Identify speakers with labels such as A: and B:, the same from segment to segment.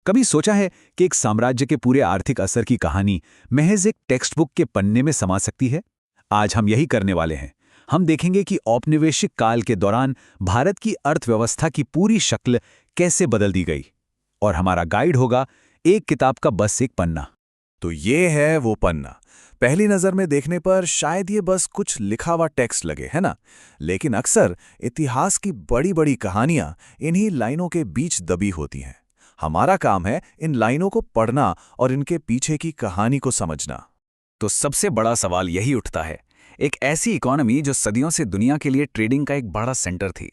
A: कभी सोचा है कि एक साम्राज्य के पूरे आर्थिक असर की कहानी महज एक टेक्स्ट बुक के पन्ने में समा सकती है? आज हम यही करने वाले हैं। हम देखेंगे कि औपनिवेशिक काल के दौरान भारत की अर्थव्यवस्था की पूरी शक्ल कैसे बदल दी गई। और हमारा गाइड होगा एक किताब का बस एक पन्ना।
B: तो ये है वो पन्ना। पहली नज़र में देखने पर शायद ये बस कुछ लिखा हुआ टेक्स्ट लगे, है ना? लेकिन अक्सर इतिहास की बड़ी बड़ी कहानियां इन्हीं लाइनों के बीच दबी होती हैं। हमारा काम है इन लाइनों को पढ़ना और इनके पीछे की कहानी को समझना।
A: तो सबसे बड़ा सवाल यही उठता है, एक ऐसी इकोनॉमी जो सदियों से दुनिया के लिए ट्रेडिंग का एक बड़ा सेंटर थी,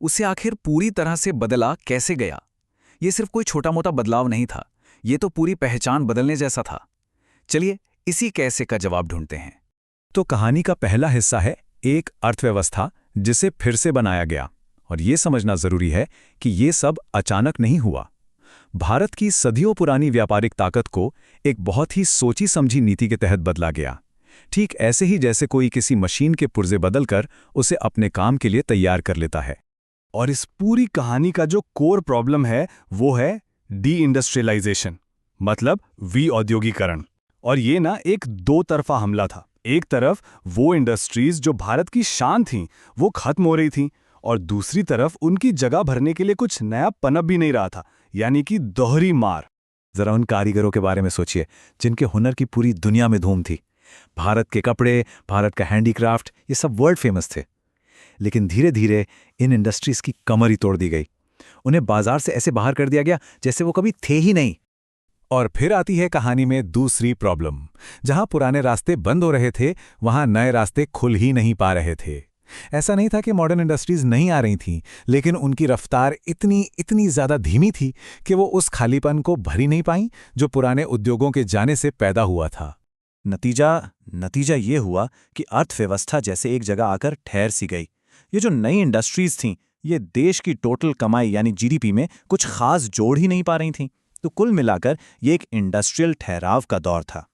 A: उसे आखिर पूरी तरह से बदला कैसे गया? ये सिर्फ कोई छोटा मोटा बदलाव नहीं था, ये तो पूरी पहचान बदलने जैसा था। चलिए इसी कैसे का जवाब ढूंढते हैं।
C: तो कहानी का पहला हिस्सा है एक अर्थव्यवस्था जिसे फिर से बनाया गया। और ये समझना जरूरी है कि ये सब अचानक नहीं हुआ। भारत की सदियों पुरानी व्यापारिक ताकत को एक बहुत ही सोची समझी नीति के तहत बदला गया। ठीक ऐसे ही जैसे कोई किसी मशीन के पुर्जे बदलकर उसे अपने काम के लिए तैयार कर लेता है।
D: और इस पूरी कहानी का जो कोर प्रॉब्लम है वो है डी इंडस्ट्रियलाइजेशन, मतलब विऔद्योगीकरण। और ये ना एक दो तरफा हमला था। एक तरफ वो इंडस्ट्रीज जो भारत की शान थीं वो खत्म हो रही थीं, और दूसरी तरफ उनकी जगह भरने के लिए कुछ नया पनप भी नहीं रहा था, यानी कि दोहरी मार।
C: जरा उन कारीगरों के बारे में सोचिए जिनके हुनर की पूरी दुनिया में धूम थी। भारत के कपड़े, भारत का हैंडीक्राफ्ट, ये सब वर्ल्ड फेमस थे। लेकिन धीरे धीरे इन इंडस्ट्रीज की कमर ही तोड़ दी गई। उन्हें बाजार से ऐसे बाहर कर दिया गया जैसे वो कभी थे ही नहीं।
D: और फिर आती है कहानी में दूसरी प्रॉब्लम। जहां पुराने रास्ते बंद हो रहे थे वहां नए रास्ते खुल ही नहीं पा रहे थे। ऐसा नहीं था कि मॉडर्न इंडस्ट्रीज नहीं आ रही थीं, लेकिन उनकी रफ्तार इतनी ज्यादा धीमी थी कि वो उस खालीपन को भर ही नहीं पाई जो पुराने उद्योगों के जाने से पैदा हुआ था।
B: नतीजा ये हुआ कि अर्थव्यवस्था जैसे एक जगह आकर ठहर सी गई। ये जो नई इंडस्ट्रीज थीं, ये देश की टोटल कमाई यानी जीडीपी में कुछ खास जोड़ ही नहीं पा रही थीं। तो कुल मिलाकर ये एक इंडस्ट्रियल ठहराव का दौर था।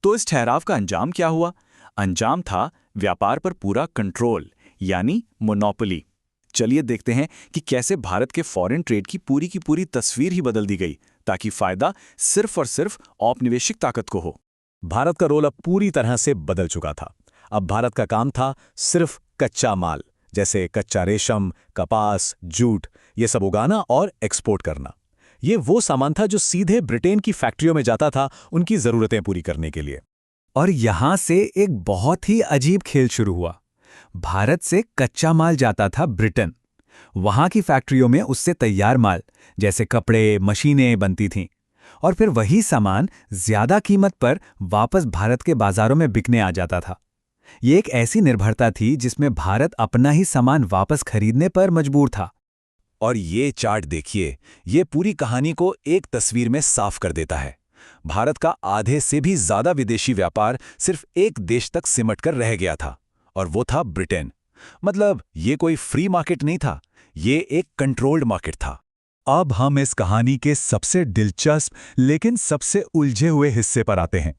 A: तो इस ठहराव का अंजाम क्या हुआ? अंजाम था व्यापार पर पूरा कंट्रोल, यानी मोनोपोली। चलिए देखते हैं कि कैसे भारत के फॉरेन ट्रेड की पूरी तस्वीर ही बदल दी गई, ताकि फायदा सिर्फ और सिर्फ औपनिवेशिक ताकत को हो।
C: भारत का रोल अब पूरी तरह से बदल चुका था। अब भारत का काम था सिर्फ कच्चा माल, जैसे कच्चा रेशम, कपास, जूट, ये सब उगाना और एक्सपोर्ट करना। ये वो सामान था जो सीधे ब्रिटेन की फैक्ट्रियों में जाता था उनकी जरूरतें पूरी करने के लिए।
A: और यहां से एक बहुत ही अजीब खेल शुरू हुआ। भारत से कच्चा माल जाता था ब्रिटेन। वहां की फैक्ट्रियों में उससे तैयार माल जैसे कपड़े, मशीनें बनती थीं। और फिर वही सामान ज्यादा कीमत पर वापस भारत के बाजारों में बिकने आ जाता था। ये एक ऐसी निर्भरता थी जिसमें भारत अपना ही सामान वापस खरीदने पर मजबूर था।
C: और ये चार्ट देखिए, ये पूरी कहानी को एक तस्वीर में साफ कर देता है। भारत का आधे से भी ज्यादा विदेशी व्यापार सिर्फ एक देश तक सिमट कर रह गया था, और वो था ब्रिटेन। मतलब ये कोई फ्री मार्केट नहीं था, ये एक कंट्रोल्ड मार्केट था। अब हम इस कहानी के सबसे दिलचस्प लेकिन सबसे उलझे हुए हिस्से पर आते हैं।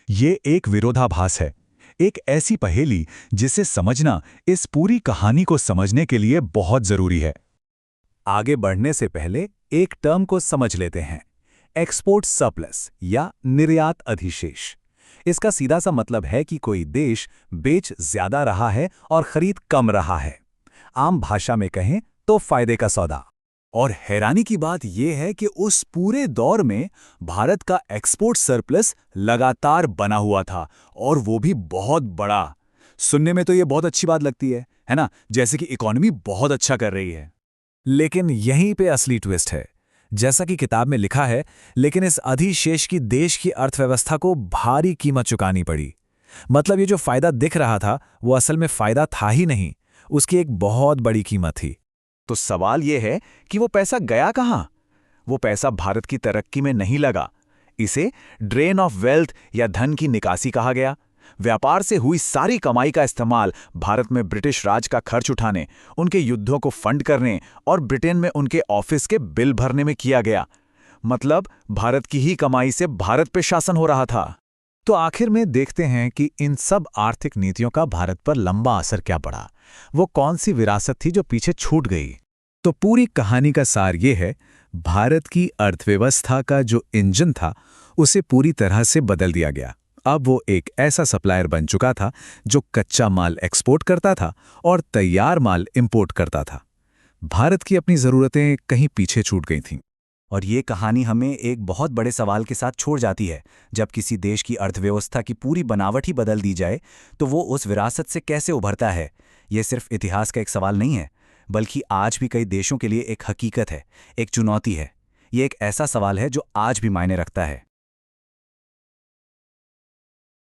C: ये एक विरोधाभास है, एक ऐसी पहेली जिसे समझना इस पूरी कहानी को समझने के लिए बहुत जरूरी है। आगे बढ़ने से पहले एक टर्म को समझ लेते हैं, एक्सपोर्ट सरप्लस या निर्यात अधिशेष। इसका सीधा सा मतलब है कि कोई देश बेच ज्यादा रहा है और खरीद कम रहा है। आम भाषा में कहें तो फायदे का सौदा। और हैरानी की बात यह है कि उस पूरे दौर में भारत का एक्सपोर्ट सरप्लस लगातार बना हुआ था, और वो भी बहुत बड़ा। सुनने में तो ये बहुत अच्छी बात लगती है ना? जैसे कि इकोनॉमी बहुत अच्छा कर रही है। लेकिन यहीं पे असली ट्विस्ट है। जैसा कि किताब में लिखा है, लेकिन इस अधिशेष की देश की अर्थव्यवस्था को भारी कीमत चुकानी पड़ी। मतलब ये जो फायदा दिख रहा था वो असल में फायदा था ही नहीं, उसकी एक बहुत बड़ी कीमत थी। तो सवाल ये है कि वो पैसा गया कहां? वो पैसा भारत की तरक्की में नहीं लगा। इसे ड्रेन ऑफ वेल्थ या धन की निकासी कहा गया। व्यापार से हुई सारी कमाई का इस्तेमाल भारत में ब्रिटिश राज का खर्च उठाने, उनके युद्धों को फंड करने और ब्रिटेन में उनके ऑफिस के बिल भरने में किया गया। मतलब भारत की ही कमाई से भारत पे शासन हो रहा था। तो आखिर में देखते हैं कि इन सब आर्थिक नीतियों का भारत पर लंबा असर क्या पड़ा। वो कौन सी विरासत थी जो पीछे छूट गई? तो पूरी कहानी का सार ये है,
A: भारत की अर्थव्यवस्था का जो इंजन था उसे पूरी तरह से बदल दिया गया। अब वो एक ऐसा सप्लायर बन चुका था जो कच्चा माल एक्सपोर्ट करता था और तैयार माल इंपोर्ट करता था। भारत की अपनी ज़रूरतें कहीं पीछे छूट गई थीं।
E: और ये कहानी हमें एक बहुत बड़े सवाल के साथ छोड़ जाती है। जब किसी देश की अर्थव्यवस्था की पूरी बनावट ही बदल दी जाए तो वो उस विरासत से कैसे उभरता है? ये सिर्फ इतिहास का एक सवाल नहीं है, बल्कि आज भी कई देशों के लिए एक हकीकत है, एक चुनौती है। ये एक ऐसा सवाल है जो आज भी मायने रखता है।